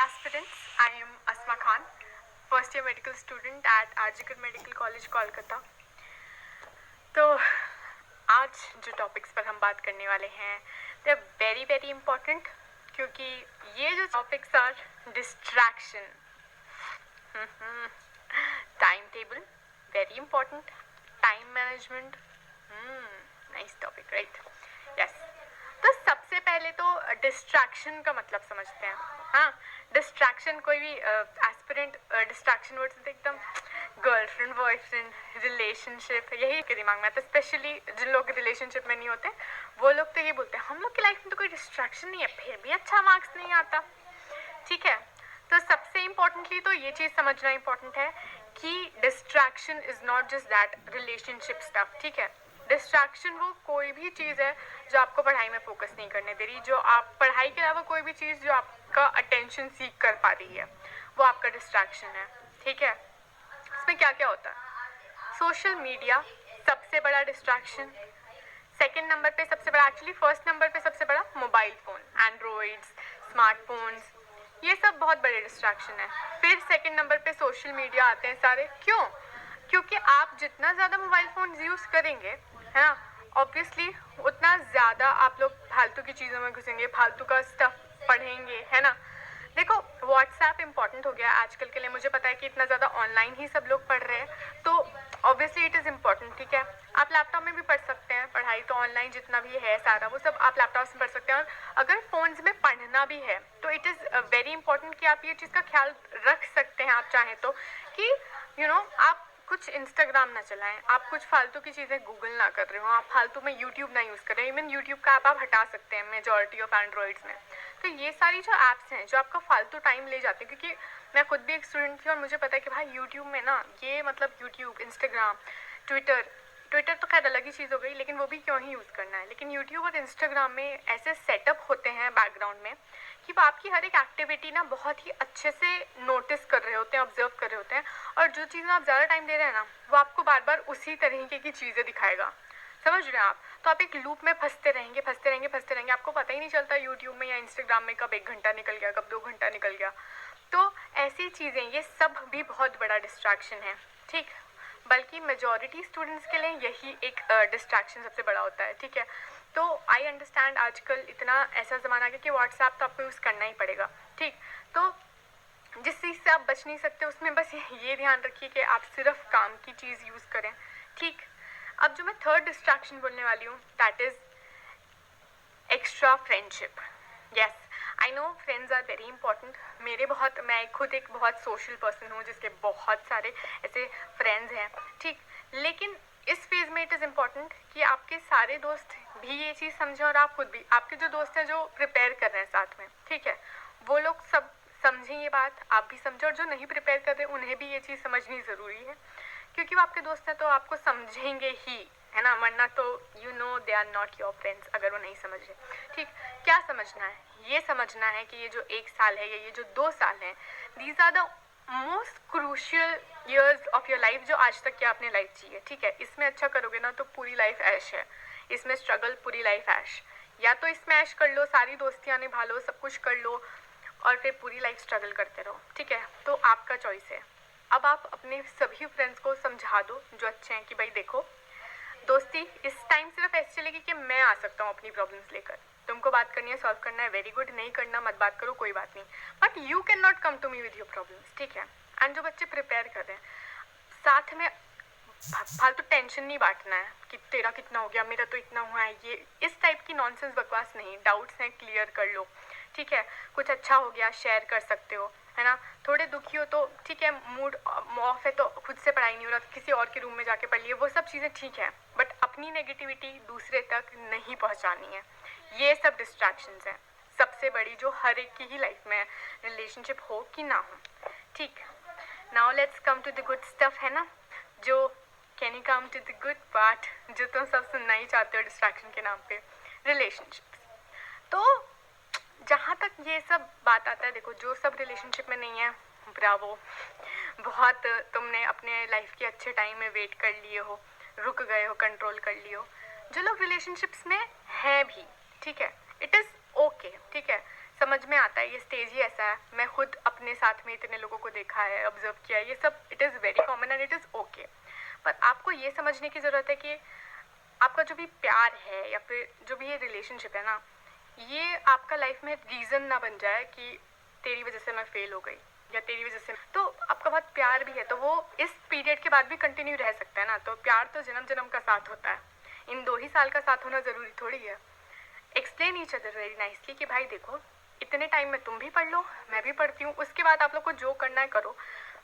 aspirants, I am Asma Khan, first year medical student at Arjikar Medical College, Kolkata. तो आज जो topics पर हम बात करने वाले हैं they are very very important, क्योंकि ये जो topics are distraction, time table very important, time management, nice topic right, yes. तो सबसे पहले तो डिस्ट्रैक्शन का मतलब समझते हैं। हाँ, डिस्ट्रैक्शन कोई भी एस्पिरेंट डिस्ट्रैक्शन वर्ड से एकदम गर्लफ्रेंड बॉयफ्रेंड रिलेशनशिप यही के दिमाग में आता है। स्पेशली जिन लोग रिलेशनशिप में नहीं होते वो लोग तो ये बोलते हैं हम लोग की लाइफ में तो कोई डिस्ट्रैक्शन नहीं है, फिर भी अच्छा मार्क्स नहीं आता। ठीक है, तो सबसे इम्पोर्टेंटली तो ये चीज़ समझना इम्पोर्टेंट है कि distraction is not just that relationship stuff. ठीक है, डिस्ट्रैक्शन वो कोई भी चीज़ है जो आपको पढ़ाई में फोकस नहीं करने दे रही, जो आप पढ़ाई के अलावा कोई भी चीज़ जो आपका अटेंशन सीख कर पा रही है वो आपका डिस्ट्रैक्शन है। ठीक है, इसमें क्या क्या होता है? सोशल मीडिया सबसे बड़ा डिस्ट्रैक्शन, सेकेंड नंबर पे सबसे बड़ा, एक्चुअली फर्स्ट नंबर पे सबसे बड़ा मोबाइल फ़ोन, एंड्रॉइड्स, स्मार्टफोन्स, ये सब बहुत बड़े डिस्ट्रैक्शन है। फिर सेकेंड नंबर पे सोशल मीडिया आते हैं सारे। क्यों? क्योंकि आप जितना ज़्यादा मोबाइल फ़ोन यूज़ करेंगे, है ना, ऑब्वियसली उतना ज़्यादा आप लोग फालतू की चीज़ों में घुसेंगे, फालतू का स्टफ पढ़ेंगे, है ना। देखो, व्हाट्सएप इंपॉर्टेंट हो गया आजकल के लिए, मुझे पता है कि इतना ज़्यादा ऑनलाइन ही सब लोग पढ़ रहे हैं, तो ऑब्वियसली इट इज़ इम्पॉर्टेंट। ठीक है, आप लैपटॉप में भी पढ़ सकते हैं, पढ़ाई तो ऑनलाइन जितना भी है सारा वो सब आप लैपटॉप से पढ़ सकते हैं। और अगर फ़ोन्स में पढ़ना भी है तो इट इज़ वेरी इंपॉर्टेंट कि आप ये चीज़ का ख्याल रख सकते हैं आप चाहें तो, कि आप कुछ इंस्टाग्राम ना चलाएं, आप कुछ फालतू की चीज़ें गूगल ना कर रहे हो, आप फालतू में यूट्यूब ना यूज़ करें। इवन यूट्यूब का ऐप आप हटा सकते हैं मेजॉरिटी ऑफ एंड्रॉइड्स में। तो ये सारी जो ऐप्स हैं जो आपका फालतू टाइम ले जाते हैं, क्योंकि मैं खुद भी एक स्टूडेंट थी और मुझे पता है कि भाई यूट्यूब में ना ये मतलब यूट्यूब, इंस्टाग्राम, ट्विटर तो खैर अलग ही चीज़ हो गई, लेकिन वो भी क्यों ही यूज़ करना है। लेकिन यूट्यूब और इंस्टाग्राम में ऐसे सेटअप होते हैं बैकग्राउंड में कि वो आपकी हर एक एक्टिविटी ना बहुत ही अच्छे से नोटिस कर रहे होते हैं, ऑब्जर्व कर रहे होते हैं, और जो चीज़ में आप ज़्यादा टाइम दे रहे हैं ना वो आपको बार बार उसी तरीके की चीज़ें दिखाएगा। समझ रहे हैं आप? तो आप एक लूप में फंसते रहेंगे, आपको पता ही नहीं चलता यूट्यूब में या इंस्टाग्राम में कब 1 घंटा निकल गया, कब 2 घंटा निकल गया। तो ऐसी चीज़ें, ये सब भी बहुत बड़ा डिस्ट्रैक्शन है। ठीक, बल्कि मेजॉरिटी स्टूडेंट्स के लिए यही एक डिस्ट्रैक्शन सबसे बड़ा होता है। ठीक है, तो आई अंडरस्टैंड आजकल इतना ऐसा ज़माना आ गया कि व्हाट्सएप तो आपको यूज़ करना ही पड़ेगा। ठीक, तो जिस चीज़ से आप बच नहीं सकते उसमें बस ये ध्यान रखिए कि आप सिर्फ काम की चीज़ यूज़ करें। ठीक, अब जो मैं थर्ड डिस्ट्रैक्शन बोलने वाली हूँ that is extra friendship. Yes, I know friends are very important. मैं खुद एक बहुत सोशल पर्सन हूँ जिसके बहुत सारे ऐसे फ्रेंड्स हैं। ठीक, लेकिन इस फेज़ में इट इज़ इम्पॉर्टेंट कि आपके सारे दोस्त भी ये चीज़ समझें और आप खुद भी, आपके जो दोस्त हैं जो प्रिपेयर कर रहे हैं साथ में, ठीक है, वो लोग सब समझें ये बात, आप भी समझें, और जो नहीं प्रिपेयर कर रहे उन्हें भी ये चीज़ समझनी ज़रूरी है, क्योंकि वो आपके दोस्त हैं तो आपको समझेंगे ही, है ना, वरना तो they are not your friends अगर वो नहीं समझ रहे। ठीक, क्या समझना है? ये समझना है कि ये जो 1 साल है या ये जो 2 साल हैं, these are the most crucial years of your life जो आज तक की आपने लाइफ जी है। ठीक है, इसमें अच्छा करोगे ना तो पूरी लाइफ ऐश है, इसमें स्ट्रगल पूरी लाइफ ऐश, या तो इसमें ऐश कर लो, सारी दोस्तियाँ निभा लो, सब कुछ कर लो और फिर पूरी लाइफ स्ट्रगल करते रहो। ठीक है, तो आपका चॉइस है। अब आप अपने सभी फ्रेंड्स को समझा दो जो अच्छे हैं कि भाई देखो, दोस्ती इस टाइम सिर्फ ऐसे चलेगी कि मैं आ सकता हूँ अपनी प्रॉब्लम्स लेकर, तुमको बात करनी है, सॉल्व करना है, वेरी गुड, नहीं करना मत बात करो, कोई बात नहीं, but you can not come to me with your problems. ठीक है, एंड जो बच्चे प्रिपेयर कर रहे हैं साथ में फालतू टेंशन नहीं बांटना है कि तेरा कितना हो गया, मेरा तो इतना हुआ है, ये इस टाइप की नॉनसेंस बकवास नहीं। डाउट्स हैं क्लियर कर लो। ठीक है, कुछ अच्छा हो गया शेयर कर सकते हो, है ना, थोड़े दुखी हो तो ठीक है, मूड ऑफ है तो खुद से पढ़ाई नहीं हो रहा तो किसी और के रूम में जाके पढ़ लिए, वो सब चीज़ें ठीक है, बट अपनी नेगेटिविटी दूसरे तक नहीं पहुंचानी है। ये सब डिस्ट्रैक्शंस हैं सबसे बड़ी जो हर एक की ही लाइफ में, रिलेशनशिप हो कि ना हो। ठीक, now let's come to the good stuff, है ना, जो can you come to the good part जो तुम सब सुनना ही चाहते हो डिस्ट्रैक्शन के नाम पे, रिलेशनशिप्स। तो जहाँ तक ये सब बात आता है, देखो जो सब रिलेशनशिप में नहीं है, ब्रावो, बहुत तुमने अपने लाइफ के अच्छे टाइम में वेट कर लिए हो, रुक गए हो, कंट्रोल कर लिए हो। जो लोग रिलेशनशिप्स में हैं भी, ठीक है, इट इज़ ओके। ठीक है, समझ में आता है, ये स्टेज ही ऐसा है। मैं खुद अपने साथ में इतने लोगों को देखा है, ऑब्जर्व किया है, ये सब it is very common and it is okay. पर आपको ये समझने की ज़रूरत है कि आपका जो भी प्यार है या फिर जो भी ये रिलेशनशिप है ना, ये आपका लाइफ में रीज़न ना बन जाए कि तेरी वजह से मैं फेल हो गई या तेरी वजह से। तो आपका बहुत प्यार भी है तो वो इस पीरियड के बाद भी कंटिन्यू रह सकता है ना। तो प्यार तो जन्म जन्म का साथ होता है, इन 2 ही साल का साथ होना ज़रूरी थोड़ी है। Explain each other very nicely कि भाई देखो, इतने टाइम में तुम भी पढ़ लो, मैं भी पढ़ती हूँ, उसके बाद आप लोग को जो करना है करो।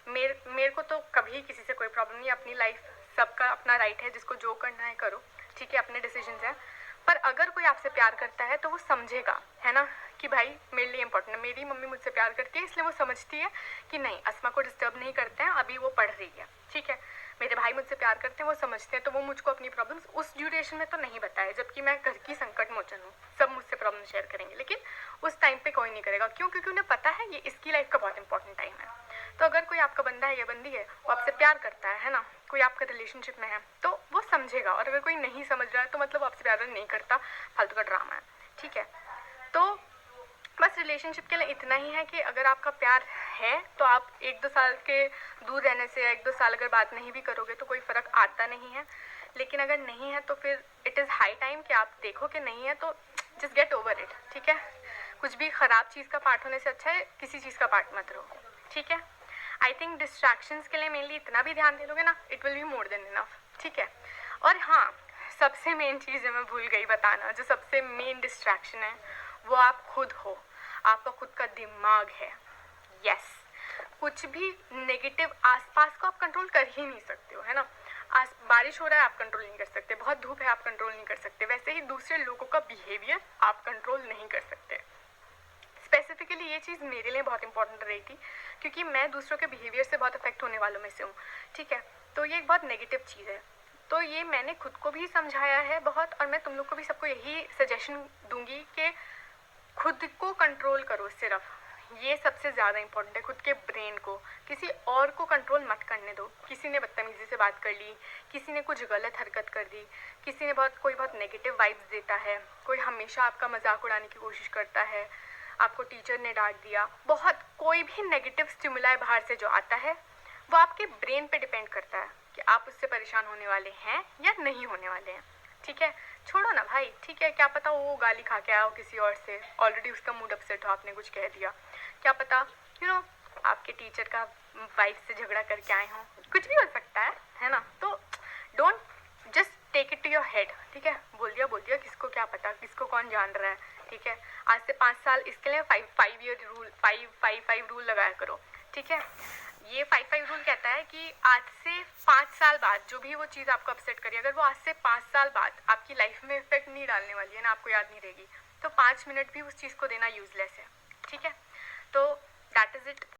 मेरे को तो कभी किसी से कोई प्रॉब्लम नहीं है। अपनी लाइफ सबका अपना राइट है, जिसको जो करना है करो, ठीक है, अपने डिसीजंस हैं। पर अगर कोई आपसे प्यार करता है तो वो समझेगा, है ना, कि भाई मेरे लिए इंपॉर्टेंट है। मेरी मम्मी मुझसे प्यार करती है, इसलिए वो समझती है कि नहीं, अस्मा को डिस्टर्ब नहीं करते हैं, अभी वो पढ़ रही है, ठीक है। मेरे भाई मुझसे प्यार करते हैं, वो समझते हैं, तो वो मुझको अपनी प्रॉब्लम्स उस ड्यूरेशन में तो नहीं बताए, जबकि मैं घर की संकट मोचन हूँ। सब मुझसे प्रॉब्लम शेयर करेंगे, लेकिन उस टाइम पे कोई नहीं करेगा। क्यों? क्योंकि उन्हें पता है ये इसकी लाइफ का बहुत इंपॉर्टेंट टाइम है। तो अगर कोई आपका बंदा है या बंदी है, वो आपसे प्यार करता है ना, कोई आपका रिलेशनशिप में है, तो वो समझेगा। और अगर कोई नहीं समझ रहा है तो मतलब आपसे प्यार नहीं करता, फालतू का ड्रामा है, ठीक है। तो बस रिलेशनशिप के लिए इतना ही है कि अगर आपका प्यार है तो आप 1-2 साल के दूर रहने से या 1-2 साल अगर बात नहीं भी करोगे तो कोई फ़र्क आता नहीं है। लेकिन अगर नहीं है तो फिर इट इज़ हाई टाइम कि आप देखो कि नहीं है तो जस्ट गेट ओवर इट, ठीक है। कुछ भी ख़राब चीज़ का पार्ट होने से अच्छा है किसी चीज़ का पार्ट मत रहो, ठीक है। आई थिंक डिस्ट्रैक्शंस के लिए मेनली इतना भी ध्यान दे लोगे ना, it will be more than enough, ठीक है। और हाँ, सबसे मेन चीज़ है, मैं भूल गई बताना, जो सबसे मेन डिस्ट्रैक्शन है वो आप खुद हो, आपका खुद का दिमाग है। यस, कुछ भी नेगेटिव आसपास को आप कंट्रोल कर ही नहीं सकते हो, है ना। आज बारिश हो रहा है, आप कंट्रोल नहीं कर सकते, बहुत धूप है, आप कंट्रोल नहीं कर सकते। वैसे ही दूसरे लोगों का बिहेवियर आप कंट्रोल नहीं कर सकते। स्पेसिफिकली ये चीज़ मेरे लिए बहुत इंपॉर्टेंट रही थी, क्योंकि मैं दूसरों के बिहेवियर से बहुत अफेक्ट होने वालों में से हूँ, ठीक है। तो ये एक बहुत नेगेटिव चीज़ है। तो ये मैंने खुद को भी समझाया है बहुत, और मैं तुम लोग को भी सबको यही सजेशन दूंगी कि खुद को कंट्रोल करो सिर्फ। ये सबसे ज़्यादा इंपॉर्टेंट है, खुद के ब्रेन को। किसी और को कंट्रोल मत करने दो। किसी ने बदतमीज़ी से बात कर ली, किसी ने कुछ गलत हरकत कर दी, किसी ने कोई बहुत नेगेटिव वाइब्स देता है, कोई हमेशा आपका मजाक उड़ाने की कोशिश करता है, आपको टीचर ने डांट दिया, बहुत कोई भी नेगेटिव स्टिमुलाई बाहर से जो आता है वो आपके ब्रेन पे डिपेंड करता है कि आप उससे परेशान होने वाले हैं या नहीं होने वाले हैं, ठीक है। छोड़ो ना भाई, ठीक है, क्या पता वो गाली खा के आया हो किसी और से, ऑलरेडी उसका मूड अपसेट हो, आपने कुछ कह दिया, क्या पता आपके टीचर का वाइफ से झगड़ा करके आए हों, कुछ भी हो सकता है ना। तो don't just take it to your head, ठीक है। बोल दिया, किसको क्या पता, किसको कौन जान रहा है, ठीक है। आज से 5 साल इसके लिए 5 ईयर रूल 5 रूल लगाया करो, ठीक है। ये 5 रूल कहता है कि आज से 5 साल बाद जो भी वो चीज़ आपको अपसेट करी, अगर वो आज से 5 साल बाद आपकी लाइफ में इफेक्ट नहीं डालने वाली है ना, आपको याद नहीं रहेगी, तो 5 मिनट भी उस चीज़ को देना यूजलेस है, ठीक है। तो दैट इज़ इट।